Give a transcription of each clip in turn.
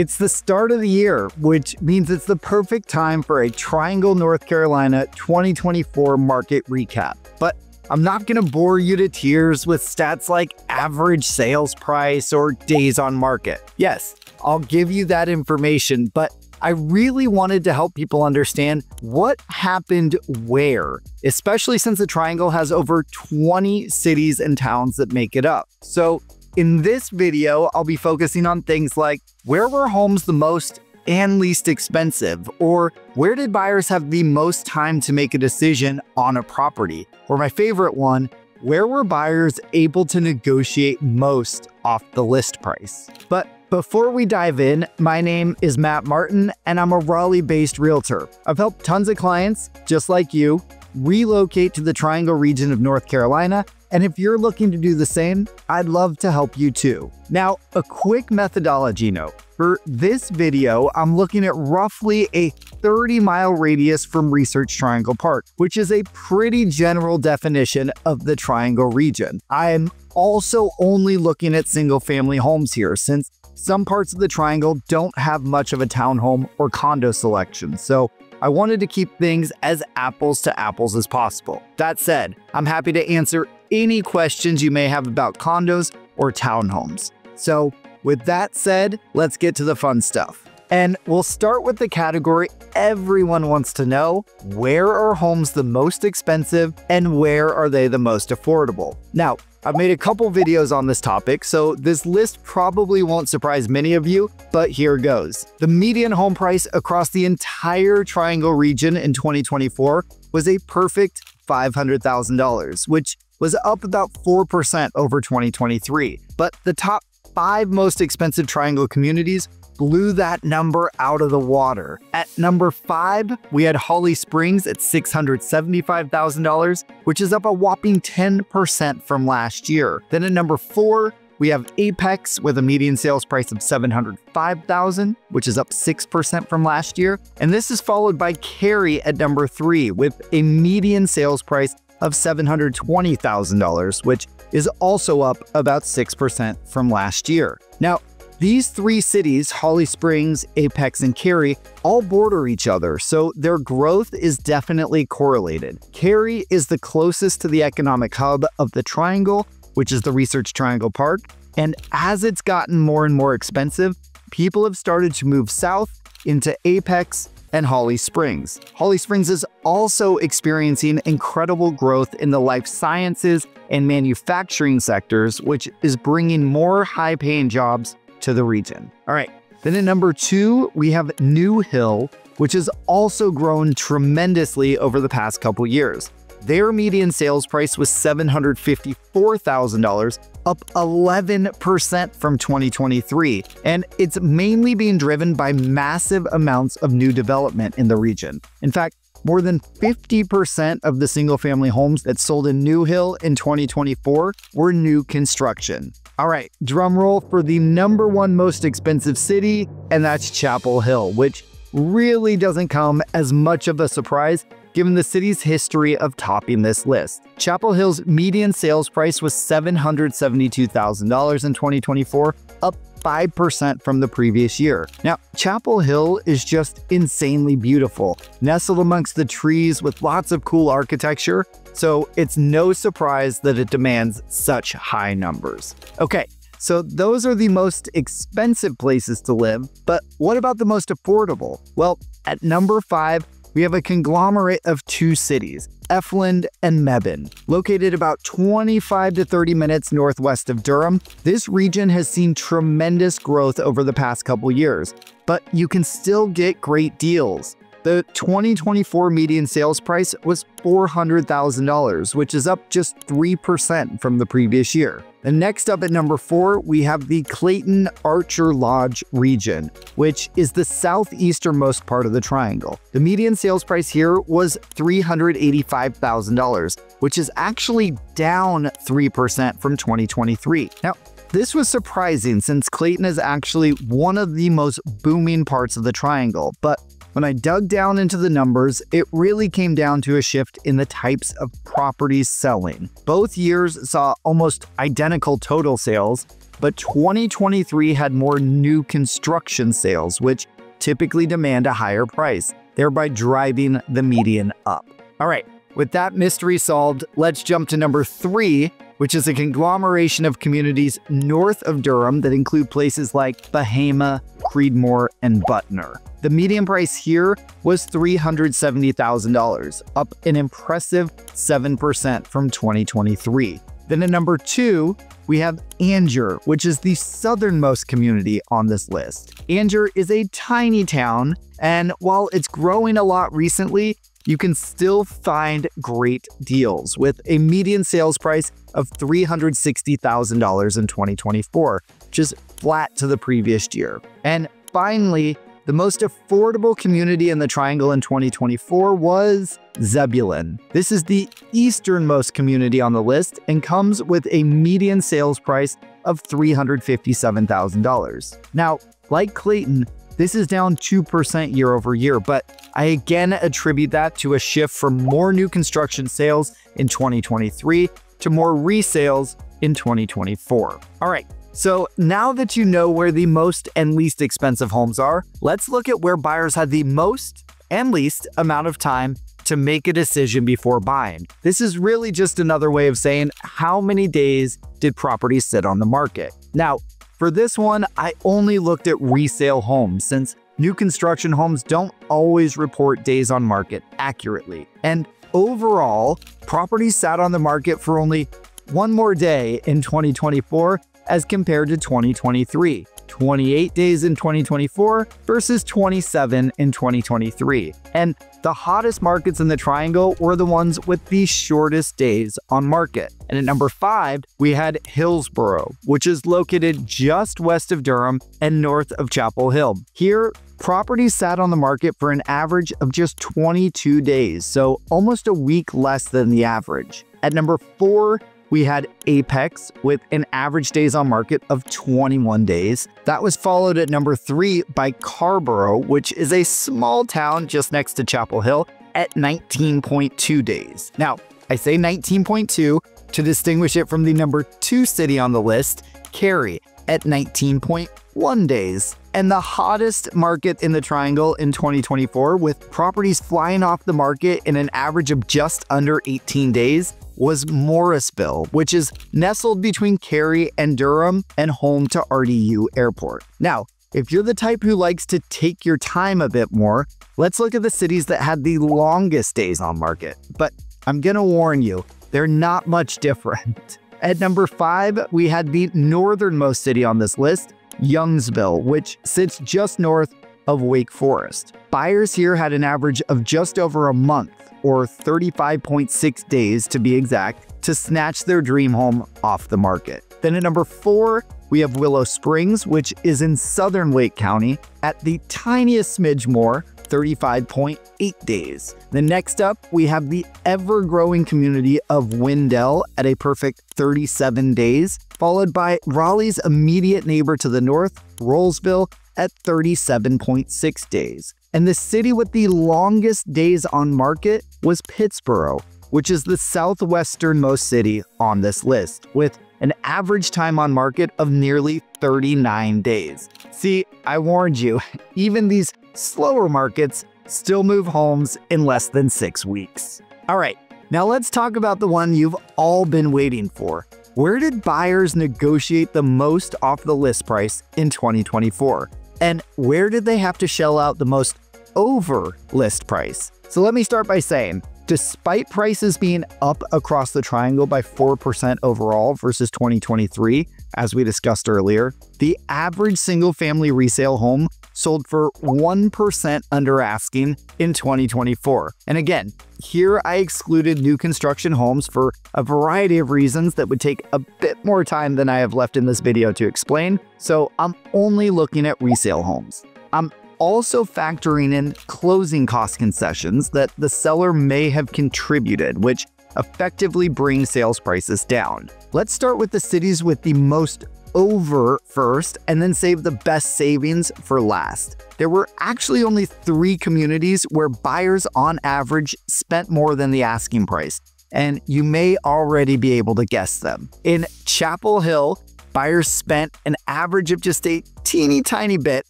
It's the start of the year, which means it's the perfect time for a Triangle, North Carolina 2024 market recap. But I'm not going to bore you to tears with stats like average sales price or days on market. Yes, I'll give you that information, but I really wanted to help people understand what happened where, especially since the Triangle has over 20 cities and towns that make it up. So in this video, I'll be focusing on things like where were homes the most and least expensive, or where did buyers have the most time to make a decision on a property, or my favorite one, where were buyers able to negotiate most off the list price. But before we dive in, my name is Matt Martin and I'm a Raleigh-based realtor. I've helped tons of clients, just like you, relocate to the Triangle region of North Carolina, and if you're looking to do the same, I'd love to help you too. Now, a quick methodology note. For this video, I'm looking at roughly a 30-mile radius from Research Triangle Park, which is a pretty general definition of the Triangle region. I am also only looking at single-family homes here, since some parts of the Triangle don't have much of a townhome or condo selection, so I wanted to keep things as apples to apples as possible. That said, I'm happy to answer any questions you may have about condos or townhomes. So with that said, let's get to the fun stuff. And we'll start with the category everyone wants to know: where are homes the most expensive and where are they the most affordable? Now, I've made a couple videos on this topic, so this list probably won't surprise many of you, but here goes. The median home price across the entire Triangle region in 2024 was a perfect $500,000, which was up about 4% over 2023. But the top 5 most expensive Triangle communities blew that number out of the water. At number 5, we had Holly Springs at $675,000, which is up a whopping 10% from last year. Then at number 4, we have Apex with a median sales price of $705,000, which is up 6% from last year. And this is followed by Cary at number 3 with a median sales price of $720,000, which is also up about 6% from last year. Now, these 3 cities, Holly Springs, Apex, and Cary, all border each other, so their growth is definitely correlated. Cary is the closest to the economic hub of the Triangle, which is the Research Triangle Park, and as it's gotten more and more expensive, people have started to move south into Apex and Holly Springs. Holly Springs is also experiencing incredible growth in the life sciences and manufacturing sectors, which is bringing more high-paying jobs to the region. All right, then at number 2, we have New Hill, which has also grown tremendously over the past couple years. Their median sales price was $754,000, up 11% from 2023, and it's mainly being driven by massive amounts of new development in the region. In fact, more than 50% of the single-family homes that sold in New Hill in 2024 were new construction. All right, drum roll for the number 1 most expensive city, and that's Chapel Hill, which really doesn't come as much of a surprise given the city's history of topping this list. Chapel Hill's median sales price was $772,000 in 2024, up 5% from the previous year. Now, Chapel Hill is just insanely beautiful, nestled amongst the trees with lots of cool architecture, so it's no surprise that it demands such high numbers. Okay, so those are the most expensive places to live, but what about the most affordable? Well, at number 5, we have a conglomerate of 2 cities, Efland and Mebane. Located about 25 to 30 minutes northwest of Durham, this region has seen tremendous growth over the past couple years, but you can still get great deals. The 2024 median sales price was $400,000, which is up just 3% from the previous year. And next up at number 4, we have the Clayton Archer Lodge region, which is the southeasternmost part of the Triangle. The median sales price here was $385,000, which is actually down 3% from 2023. Now, this was surprising since Clayton is actually one of the most booming parts of the Triangle, but when I dug down into the numbers, it really came down to a shift in the types of properties selling. Both years saw almost identical total sales, but 2023 had more new construction sales, which typically demand a higher price, thereby driving the median up. All right, with that mystery solved, let's jump to number 3, which is a conglomeration of communities north of Durham that include places like Bahama, Creedmoor, and Butner. The median price here was $370,000, up an impressive 7% from 2023. Then at number 2, we have Angier, which is the southernmost community on this list. Angier is a tiny town, and while it's growing a lot recently, you can still find great deals with a median sales price of $360,000 in 2024, which is flat to the previous year. And finally, the most affordable community in the Triangle in 2024 was Zebulon. This is the easternmost community on the list and comes with a median sales price of $357,000. Now, like Clayton, this is down 2% year over year, but I again attribute that to a shift from more new construction sales in 2023 to more resales in 2024. All right. So now that you know where the most and least expensive homes are, let's look at where buyers had the most and least amount of time to make a decision before buying. This is really just another way of saying how many days did properties sit on the market. Now, for this one, I only looked at resale homes since new construction homes don't always report days on market accurately. And overall, properties sat on the market for only one more day in 2024 as compared to 2023, 28 days in 2024 versus 27 in 2023. And the hottest markets in the Triangle were the ones with the shortest days on market. And at number 5, we had Hillsboro, which is located just west of Durham and north of Chapel Hill. Here, properties sat on the market for an average of just 22 days, so almost a week less than the average. At number 4, we had Apex with an average days on market of 21 days. That was followed at number 3 by Carrboro, which is a small town just next to Chapel Hill at 19.2 days. Now, I say 19.2 to distinguish it from the number 2 city on the list, Cary, at 19.1 days. And the hottest market in the Triangle in 2024, with properties flying off the market in an average of just under 18 days, was Morrisville, which is nestled between Cary and Durham and home to RDU Airport. Now, if you're the type who likes to take your time a bit more, let's look at the cities that had the longest days on market. But I'm gonna warn you, they're not much different. At number 5, we had the northernmost city on this list, Youngsville, which sits just north of Wake Forest. Buyers here had an average of just over a month, or 35.6 days to be exact, to snatch their dream home off the market. Then at number 4, we have Willow Springs, which is in southern Wake County, at the tiniest smidge more, 35.8 days. Then next up, we have the ever-growing community of Wendell at a perfect 37 days, followed by Raleigh's immediate neighbor to the north, Rollsville, at 37.6 days. And the city with the longest days on market was Pittsboro, which is the southwesternmost city on this list, with an average time on market of nearly 39 days. See, I warned you, even these slower markets still move homes in less than 6 weeks. All right, now let's talk about the one you've all been waiting for. Where did buyers negotiate the most off the list price in 2024? And where did they have to shell out the most over list price? So let me start by saying, despite prices being up across the Triangle by 4% overall versus 2023, as we discussed earlier, the average single-family resale home sold for 1% under asking in 2024. And again, here I excluded new construction homes for a variety of reasons that would take a bit more time than I have left in this video to explain, so I'm only looking at resale homes. I'm also factoring in closing cost concessions that the seller may have contributed, which effectively bring sales prices down. Let's start with the cities with the most over first and then save the best savings for last. There were actually only 3 communities where buyers on average spent more than the asking price, and you may already be able to guess them. In Chapel Hill, buyers spent an average of just a teeny tiny bit,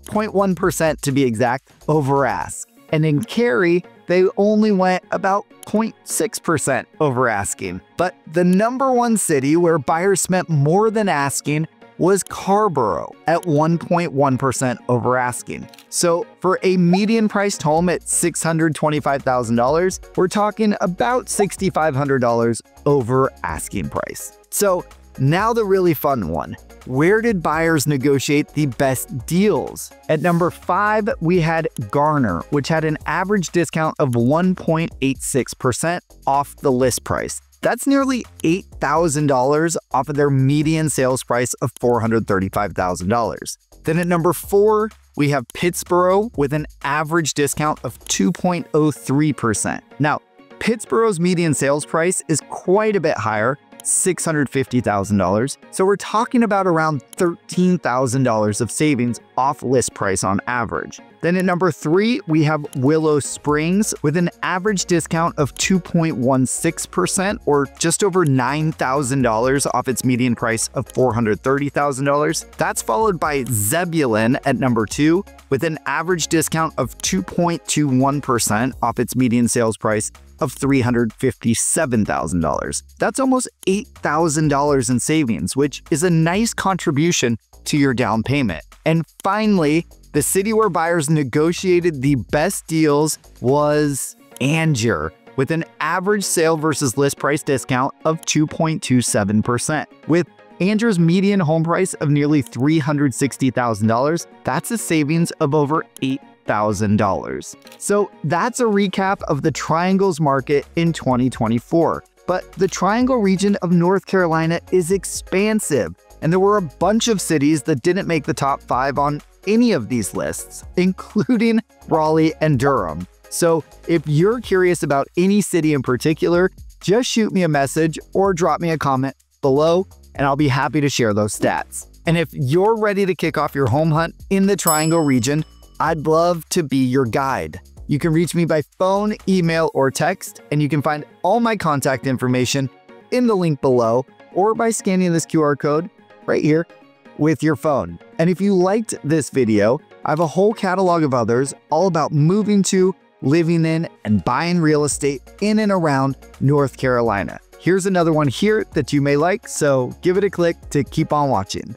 0.1% to be exact, over ask. And in Cary, they only went about 0.6% over asking. But the number one city where buyers spent more than asking was Carrboro at 1.1% over asking. So for a median priced home at $625,000, we're talking about $6,500 over asking price. So now the really fun one. Where did buyers negotiate the best deals? At number 5, we had Garner, which had an average discount of 1.86% off the list price. That's nearly $8,000 off of their median sales price of $435,000. Then at number 4, we have Pittsboro with an average discount of 2.03%. Now, Pittsboro's median sales price is quite a bit higher, $650,000. So we're talking about around $13,000 of savings off list price on average. Then at number 3, we have Willow Springs with an average discount of 2.16% or just over $9,000 off its median price of $430,000. That's followed by Zebulon at number 2 with an average discount of 2.21% off its median sales price of $357,000. That's almost $8,000 in savings, which is a nice contribution to your down payment. And finally, the city where buyers negotiated the best deals was Angier, with an average sale versus list price discount of 2.27%. With Angier's median home price of nearly $360,000, that's a savings of over $8,000. So that's a recap of the Triangle's market in 2024. But the Triangle region of North Carolina is expansive, and there were a bunch of cities that didn't make the top 5 on any of these lists, including Raleigh and Durham. So if you're curious about any city in particular, just shoot me a message or drop me a comment below, and I'll be happy to share those stats. And if you're ready to kick off your home hunt in the Triangle region, I'd love to be your guide. You can reach me by phone, email, or text, and you can find all my contact information in the link below or by scanning this QR code right here with your phone. And if you liked this video, I have a whole catalog of others all about moving to, living in, and buying real estate in and around North Carolina. Here's another one here that you may like, so give it a click to keep on watching.